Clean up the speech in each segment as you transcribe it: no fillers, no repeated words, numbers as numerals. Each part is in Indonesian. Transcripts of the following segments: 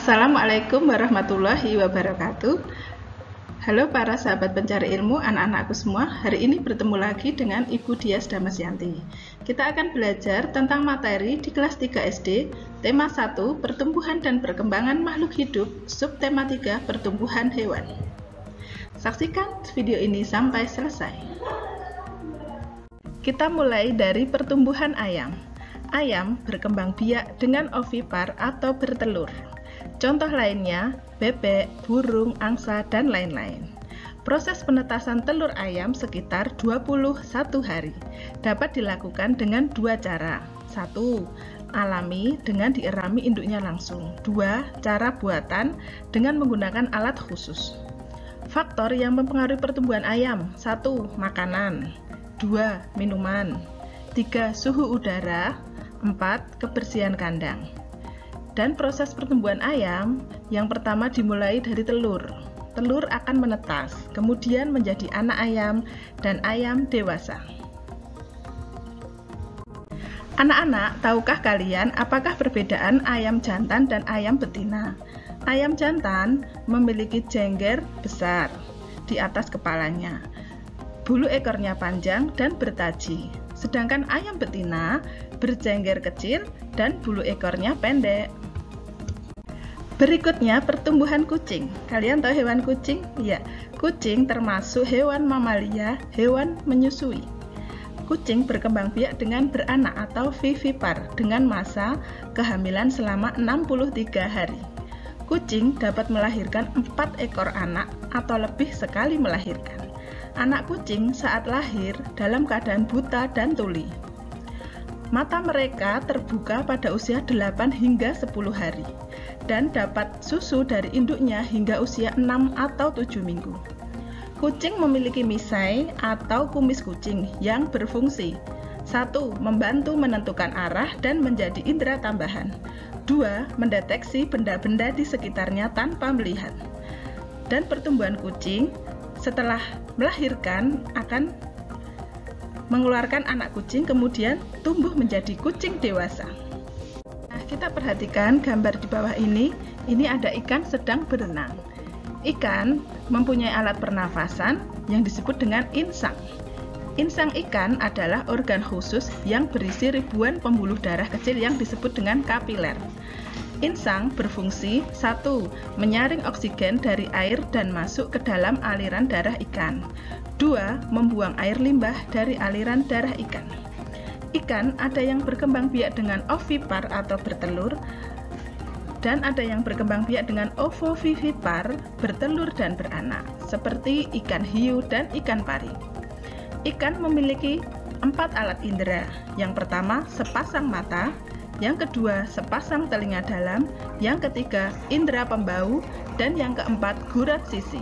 Assalamualaikum warahmatullahi wabarakatuh. Halo para sahabat pencari ilmu, anak-anakku semua. Hari ini bertemu lagi dengan Ibu Dias Damasyanti. Kita akan belajar tentang materi di kelas 3 SD, tema 1, pertumbuhan dan perkembangan makhluk hidup, subtema 3, pertumbuhan hewan. Saksikan video ini sampai selesai. Kita mulai dari pertumbuhan ayam. Ayam berkembang biak dengan ovipar atau bertelur. Contoh lainnya, bebek, burung, angsa, dan lain-lain. Proses penetasan telur ayam sekitar 21 hari. Dapat dilakukan dengan dua cara. 1. Alami dengan dierami induknya langsung. 2. Cara buatan dengan menggunakan alat khusus. Faktor yang mempengaruhi pertumbuhan ayam. 1. Makanan. 2. Minuman. 3. Suhu udara. 4. Kebersihan kandang. Dan proses pertumbuhan ayam, yang pertama dimulai dari telur. Telur akan menetas, kemudian menjadi anak ayam dan ayam dewasa. Anak-anak, tahukah kalian apakah perbedaan ayam jantan dan ayam betina? Ayam jantan memiliki jengger besar di atas kepalanya. Bulu ekornya panjang dan bertaji. Sedangkan ayam betina berjengger kecil dan bulu ekornya pendek. Berikutnya pertumbuhan kucing. Kalian tahu hewan kucing? Ya, kucing termasuk hewan mamalia, hewan menyusui. Kucing berkembang biak dengan beranak atau vivipar dengan masa kehamilan selama 63 hari. Kucing dapat melahirkan 4 ekor anak atau lebih sekali melahirkan. Anak kucing saat lahir dalam keadaan buta dan tuli. Mata mereka terbuka pada usia 8 hingga 10 hari dan dapat susu dari induknya hingga usia 6 atau 7 minggu. Kucing memiliki misai atau kumis kucing yang berfungsi 1. Membantu menentukan arah dan menjadi indera tambahan. 2. Mendeteksi benda-benda di sekitarnya tanpa melihat. Dan pertumbuhan kucing setelah melahirkan akan mengeluarkan anak kucing, kemudian tumbuh menjadi kucing dewasa. Nah, kita perhatikan gambar di bawah ini ada ikan sedang berenang. Ikan mempunyai alat pernafasan yang disebut dengan insang. Insang ikan adalah organ khusus yang berisi ribuan pembuluh darah kecil yang disebut dengan kapiler. Insang berfungsi 1. Menyaring oksigen dari air dan masuk ke dalam aliran darah ikan. 2. Membuang air limbah dari aliran darah ikan. Ikan ada yang berkembang biak dengan ovipar atau bertelur, dan ada yang berkembang biak dengan ovovivipar, bertelur dan beranak, seperti ikan hiu dan ikan pari. Ikan memiliki 4 alat indera. Yang pertama, sepasang mata. Yang kedua, sepasang telinga dalam. Yang ketiga, indera pembau. Dan yang keempat, gurat sisi.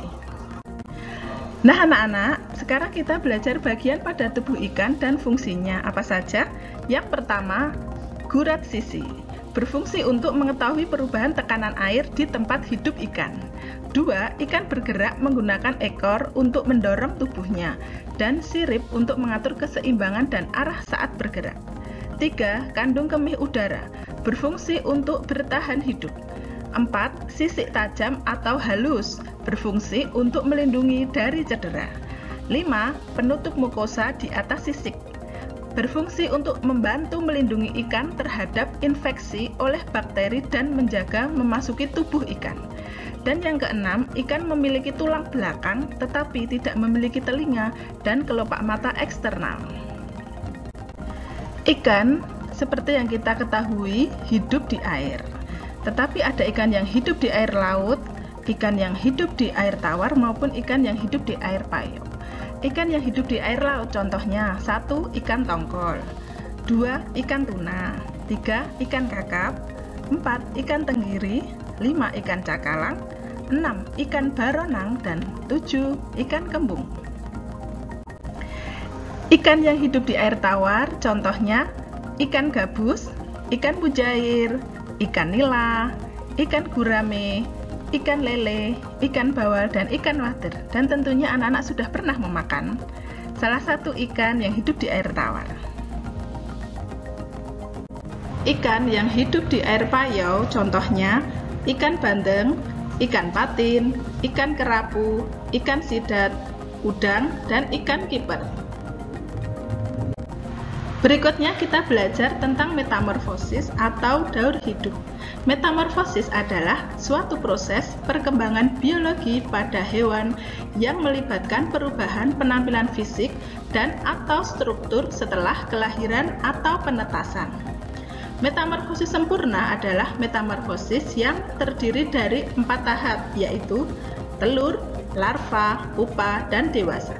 Nah anak-anak, sekarang kita belajar bagian pada tubuh ikan dan fungsinya apa saja. Yang pertama, gurat sisi. Berfungsi untuk mengetahui perubahan tekanan air di tempat hidup ikan. 2. Ikan bergerak menggunakan ekor untuk mendorong tubuhnya, dan sirip untuk mengatur keseimbangan dan arah saat bergerak. 3. Kandung kemih udara, berfungsi untuk bertahan hidup. 4. Sisik tajam atau halus, berfungsi untuk melindungi dari cedera. 5. Penutup mukosa di atas sisik, berfungsi untuk membantu melindungi ikan terhadap infeksi oleh bakteri dan menjaga memasuki tubuh ikan. Dan yang keenam, ikan memiliki tulang belakang tetapi tidak memiliki telinga dan kelopak mata eksternal. Ikan, seperti yang kita ketahui, hidup di air. Tetapi ada ikan yang hidup di air laut, ikan yang hidup di air tawar, maupun ikan yang hidup di air payau. Ikan yang hidup di air laut contohnya 1. Ikan tongkol. 2. Ikan tuna. 3. Ikan kakap. 4. Ikan tenggiri. 5. Ikan cakalang. 6. Ikan baronang. Dan 7. Ikan kembung. Ikan yang hidup di air tawar contohnya ikan gabus, ikan mujair, ikan nila, ikan gurame, ikan lele, ikan bawal, dan ikan wader. Dan tentunya anak-anak sudah pernah memakan salah satu ikan yang hidup di air tawar. Ikan yang hidup di air payau contohnya ikan bandeng, ikan patin, ikan kerapu, ikan sidat, udang, dan ikan kiper. Berikutnya kita belajar tentang metamorfosis atau daur hidup. Metamorfosis adalah suatu proses perkembangan biologi pada hewan yang melibatkan perubahan penampilan fisik dan atau struktur setelah kelahiran atau penetasan. Metamorfosis sempurna adalah metamorfosis yang terdiri dari 4 tahap, yaitu telur, larva, pupa, dan dewasa.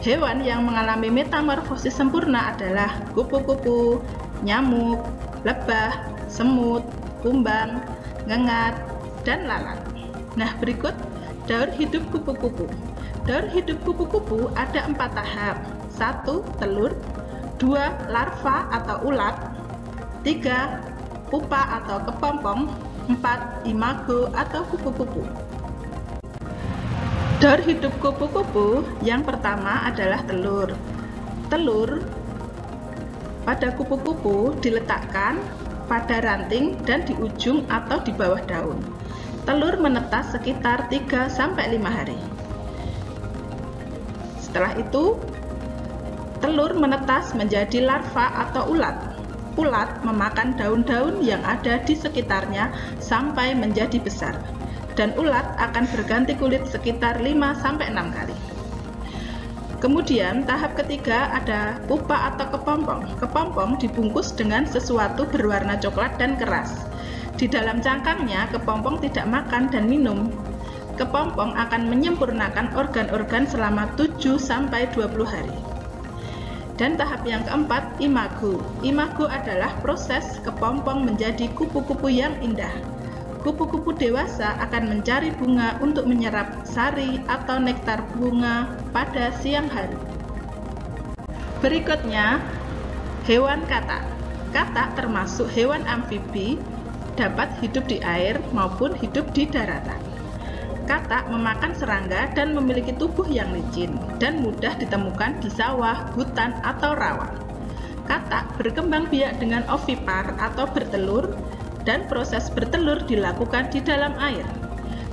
Hewan yang mengalami metamorfosis sempurna adalah kupu-kupu, nyamuk, lebah, semut, kumbang, ngengat, dan lalat. Nah, berikut daur hidup kupu-kupu. Daur hidup kupu-kupu ada 4 tahap. 1. Telur, 2. Larva atau ulat, 3. Pupa atau kepompong, 4. Imago atau kupu-kupu. Daur hidup kupu-kupu yang pertama adalah telur. Telur pada kupu-kupu diletakkan pada ranting dan di ujung atau di bawah daun. Telur menetas sekitar 3-5 hari. Setelah itu, telur menetas menjadi larva atau ulat. Ulat memakan daun-daun yang ada di sekitarnya sampai menjadi besar. Dan ulat akan berganti kulit sekitar 5-6 kali. Kemudian tahap ketiga ada pupa atau kepompong. Kepompong dibungkus dengan sesuatu berwarna coklat dan keras. Di dalam cangkangnya, kepompong tidak makan dan minum. Kepompong akan menyempurnakan organ-organ selama 7-20 hari. Dan tahap yang keempat, imago. Imago adalah proses kepompong menjadi kupu-kupu yang indah. Kupu-kupu dewasa akan mencari bunga untuk menyerap sari atau nektar bunga pada siang hari. Berikutnya, hewan katak. Katak termasuk hewan amfibi, dapat hidup di air maupun hidup di daratan. Katak memakan serangga dan memiliki tubuh yang licin dan mudah ditemukan di sawah, hutan, atau rawa. Katak berkembang biak dengan ovipar atau bertelur, dan proses bertelur dilakukan di dalam air.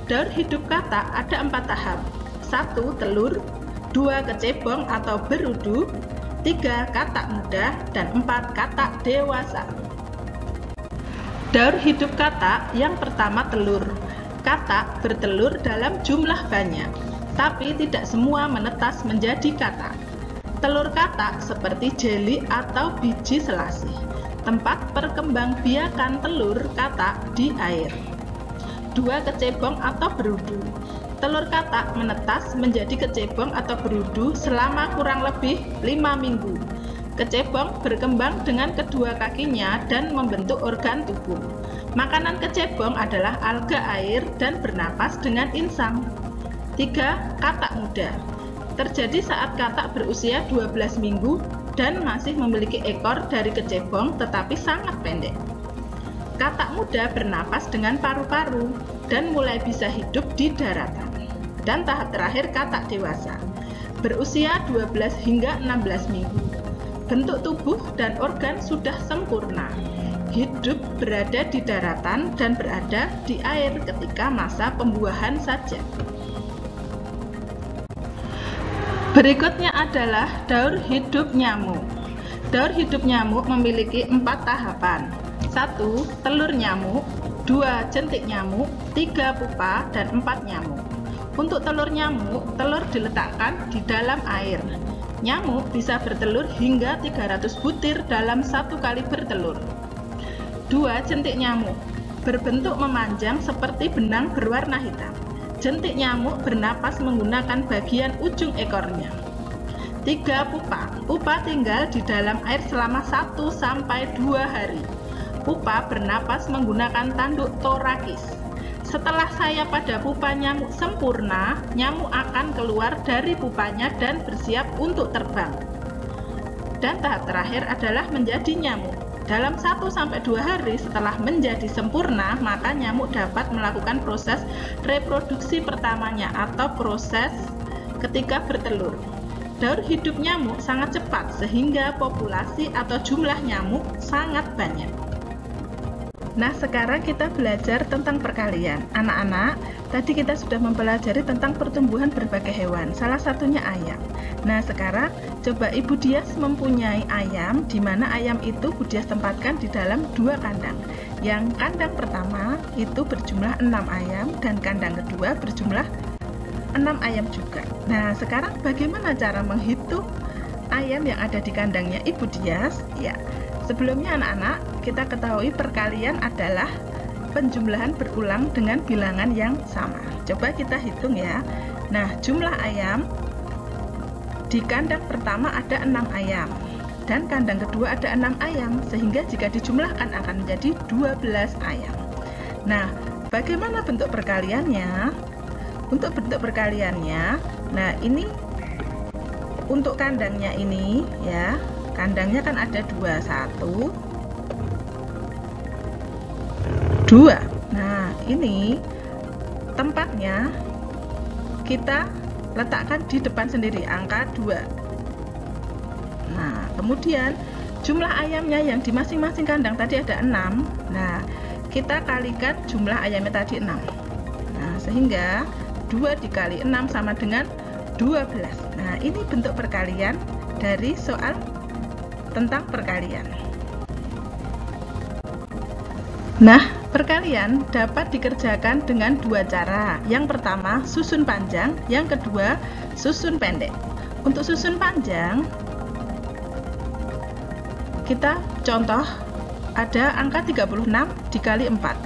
Daur hidup katak ada 4 tahap. 1. Telur, 2. Kecebong atau berudu, 3. Katak muda, dan 4. Katak dewasa. Daur hidup katak yang pertama telur. Katak bertelur dalam jumlah banyak, tapi tidak semua menetas menjadi katak. Telur katak seperti jeli atau biji selasih, tempat perkembangbiakan telur katak di air. 2. Kecebong atau berudu. Telur katak menetas menjadi kecebong atau berudu selama kurang lebih 5 minggu. Kecebong berkembang dengan kedua kakinya dan membentuk organ tubuh. Makanan kecebong adalah alga air dan bernapas dengan insang. 3. Katak muda. Terjadi saat katak berusia 12 minggu dan masih memiliki ekor dari kecebong tetapi sangat pendek. Katak muda bernapas dengan paru-paru dan mulai bisa hidup di daratan. Dan tahap terakhir katak dewasa, berusia 12 hingga 16 minggu. Bentuk tubuh dan organ sudah sempurna. Hidup berada di daratan dan berada di air ketika masa pembuahan saja. Berikutnya adalah daur hidup nyamuk. Daur hidup nyamuk memiliki 4 tahapan. 1. Telur nyamuk, 2. Jentik nyamuk, 3. Pupa, dan 4. Nyamuk. Untuk telur nyamuk, telur diletakkan di dalam air. Nyamuk bisa bertelur hingga 300 butir dalam 1 kali bertelur. 2. Jentik nyamuk, berbentuk memanjang seperti benang berwarna hitam. Jentik nyamuk bernapas menggunakan bagian ujung ekornya. 3. Pupa. Pupa tinggal di dalam air selama 1-2 hari. Pupa bernapas menggunakan tanduk torakis. Setelah sayap pada pupa nyamuk sempurna, nyamuk akan keluar dari pupanya dan bersiap untuk terbang. Dan tahap terakhir adalah menjadi nyamuk. Dalam 1-2 hari setelah menjadi sempurna, maka nyamuk dapat melakukan proses reproduksi pertamanya atau proses ketika bertelur. Daur hidup nyamuk sangat cepat sehingga populasi atau jumlah nyamuk sangat banyak. Nah, sekarang kita belajar tentang perkalian. Anak-anak, tadi kita sudah mempelajari tentang pertumbuhan berbagai hewan, salah satunya ayam. Nah, sekarang coba Ibu Dias mempunyai ayam, di mana ayam itu Bu Dias tempatkan di dalam 2 kandang. Yang kandang pertama itu berjumlah 6 ayam, dan kandang kedua berjumlah 6 ayam juga. Nah, sekarang bagaimana cara menghitung ayam yang ada di kandangnya Ibu Dias? Ya, sebelumnya anak-anak, kita ketahui perkalian adalah penjumlahan berulang dengan bilangan yang sama. Coba kita hitung ya. Nah, jumlah ayam di kandang pertama ada 6 ayam dan kandang kedua ada 6 ayam, sehingga jika dijumlahkan akan menjadi 12 ayam. Nah, bagaimana bentuk perkaliannya? Untuk bentuk perkaliannya, nah ini untuk kandangnya ini ya, kandangnya kan ada 2, 1, 2. Nah, ini tempatnya kita letakkan di depan sendiri, angka 2. Nah, kemudian jumlah ayamnya yang di masing-masing kandang tadi ada 6. Nah, kita kalikan jumlah ayamnya tadi 6. Nah, sehingga 2 dikali 6 sama dengan 12. Nah, ini bentuk perkalian dari soal tentang perkalian. Nah, perkalian dapat dikerjakan dengan 2 cara. Yang pertama, susun panjang, yang kedua, susun pendek. Untuk susun panjang, kita contoh ada angka 36 dikali 4.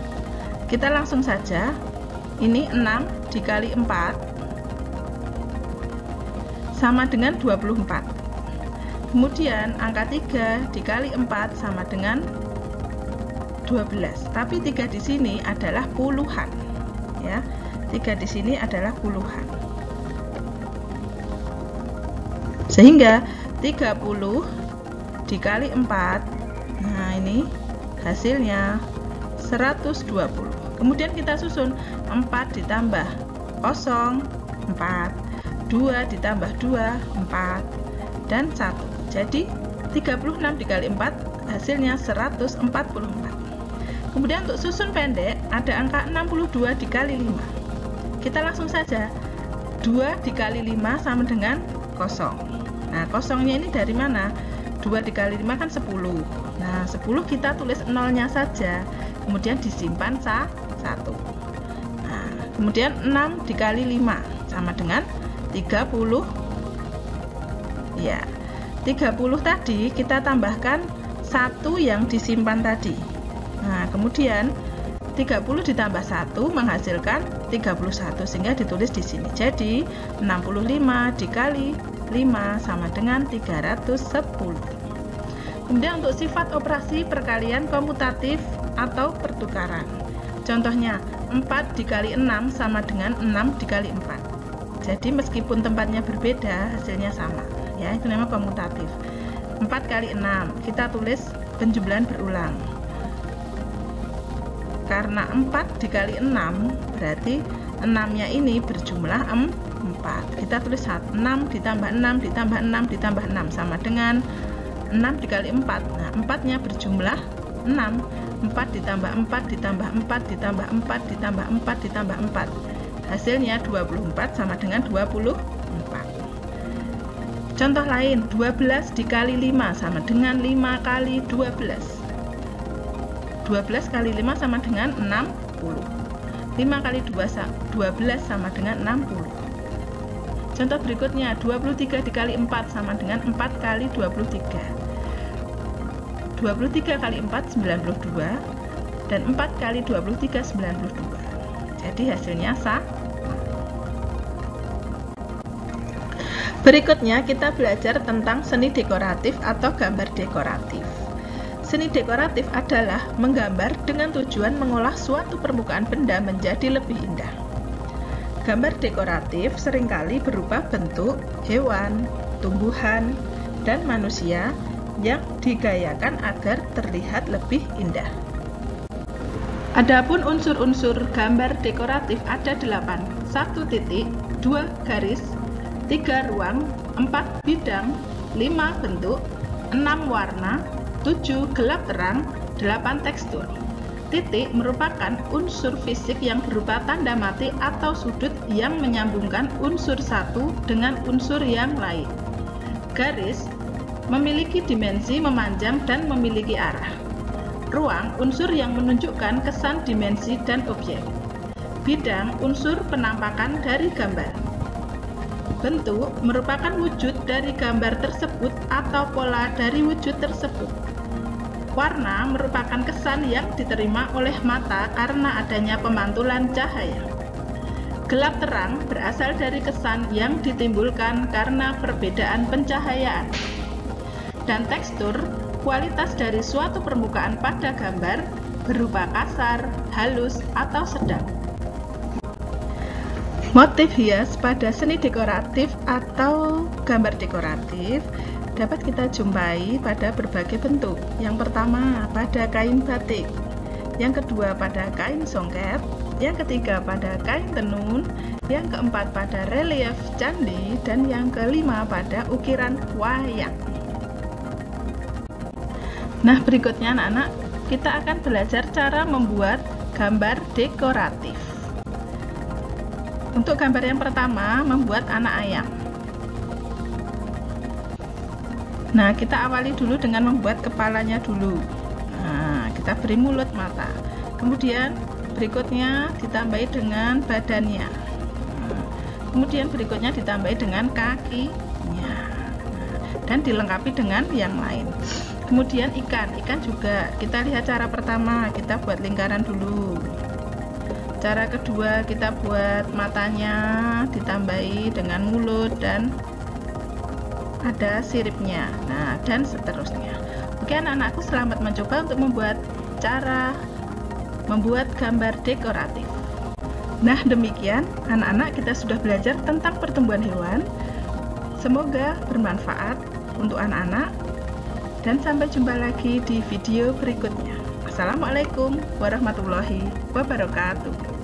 Kita langsung saja, ini 6 dikali 4 sama dengan 24. Kemudian angka 3 dikali 4 sama dengan 12. Tapi 3 di sini adalah puluhan. Ya. 3 di sini adalah puluhan. Sehingga 30 dikali 4. Nah, ini hasilnya 120. Kemudian kita susun 4 ditambah 0, 4, 2 ditambah 2, 4, dan 1. Jadi 36 dikali 4 hasilnya 144. Kemudian untuk susun pendek ada angka 62 dikali 5. Kita langsung saja, 2 dikali 5 sama dengan 0. Nah, kosongnya ini dari mana? 2 dikali 5 kan 10. Nah, 10 kita tulis nolnya saja, kemudian disimpan 1. Nah, kemudian 6 dikali 5 sama dengan 30. Ya, 30 tadi kita tambahkan 1 yang disimpan tadi. Nah, kemudian 30 ditambah 1 menghasilkan 31, sehingga ditulis di sini. Jadi 65 dikali 5 sama dengan 310. Kemudian untuk sifat operasi perkalian komutatif atau pertukaran. Contohnya 4 dikali 6 sama dengan 6 dikali 4. Jadi meskipun tempatnya berbeda, hasilnya sama. Ya, itu namanya komutatif. 4 kali 6 kita tulis penjumlahan berulang. Karena 4 dikali 6 berarti 6-nya ini berjumlah 4. Kita tulis 6 ditambah 6 ditambah 6 ditambah 6 sama dengan 6 dikali 4. Nah, 4-nya berjumlah 6. 4 ditambah 4 ditambah 4 ditambah 4 ditambah 4 ditambah 4. Hasilnya 24 sama dengan 24. Contoh lain, 12 dikali 5 sama dengan 5 kali 12. 12 kali 5 sama dengan 60. 5 kali 12 sama dengan 60. Contoh berikutnya, 23 dikali 4 sama dengan 4 kali 23. 23 kali 4, 92. Dan 4 kali 23, 92. Jadi hasilnya sama. Berikutnya kita belajar tentang seni dekoratif atau gambar dekoratif. Seni dekoratif adalah menggambar dengan tujuan mengolah suatu permukaan benda menjadi lebih indah. Gambar dekoratif seringkali berupa bentuk hewan, tumbuhan, dan manusia yang digayakan agar terlihat lebih indah. Adapun unsur-unsur gambar dekoratif ada 8. 1 titik, 2 garis, 3 ruang, 4 bidang, 5 bentuk, 6 warna, 7 gelap terang, 8 tekstur. Titik merupakan unsur fisik yang berupa tanda mati atau sudut yang menyambungkan unsur satu dengan unsur yang lain. Garis memiliki dimensi memanjang dan memiliki arah. Ruang, unsur yang menunjukkan kesan dimensi dan objek. Bidang, unsur penampakan dari gambar. Bentuk merupakan wujud dari gambar tersebut atau pola dari wujud tersebut. Warna merupakan kesan yang diterima oleh mata karena adanya pemantulan cahaya. Gelap terang berasal dari kesan yang ditimbulkan karena perbedaan pencahayaan. Dan tekstur, kualitas dari suatu permukaan pada gambar berupa kasar, halus, atau sedang. Motif hias pada seni dekoratif atau gambar dekoratif dapat kita jumpai pada berbagai bentuk. Yang pertama pada kain batik, yang kedua pada kain songket, yang ketiga pada kain tenun, yang keempat pada relief candi, dan yang kelima pada ukiran wayang. Nah, berikutnya anak-anak, kita akan belajar cara membuat gambar dekoratif. Untuk gambar yang pertama, membuat anak ayam. Nah, kita awali dulu dengan membuat kepalanya dulu. Nah, kita beri mulut, mata. Kemudian berikutnya ditambahi dengan badannya. Kemudian berikutnya ditambahi dengan kakinya. Dan dilengkapi dengan yang lain. Kemudian ikan juga kita lihat cara pertama, kita buat lingkaran dulu. Cara kedua kita buat matanya, ditambahi dengan mulut dan ada siripnya. Nah, dan seterusnya. Oke anak-anakku, selamat mencoba untuk membuat gambar dekoratif. Nah, demikian anak-anak, kita sudah belajar tentang pertumbuhan hewan. Semoga bermanfaat untuk anak-anak, dan sampai jumpa lagi di video berikutnya. Assalamualaikum warahmatullahi wabarakatuh.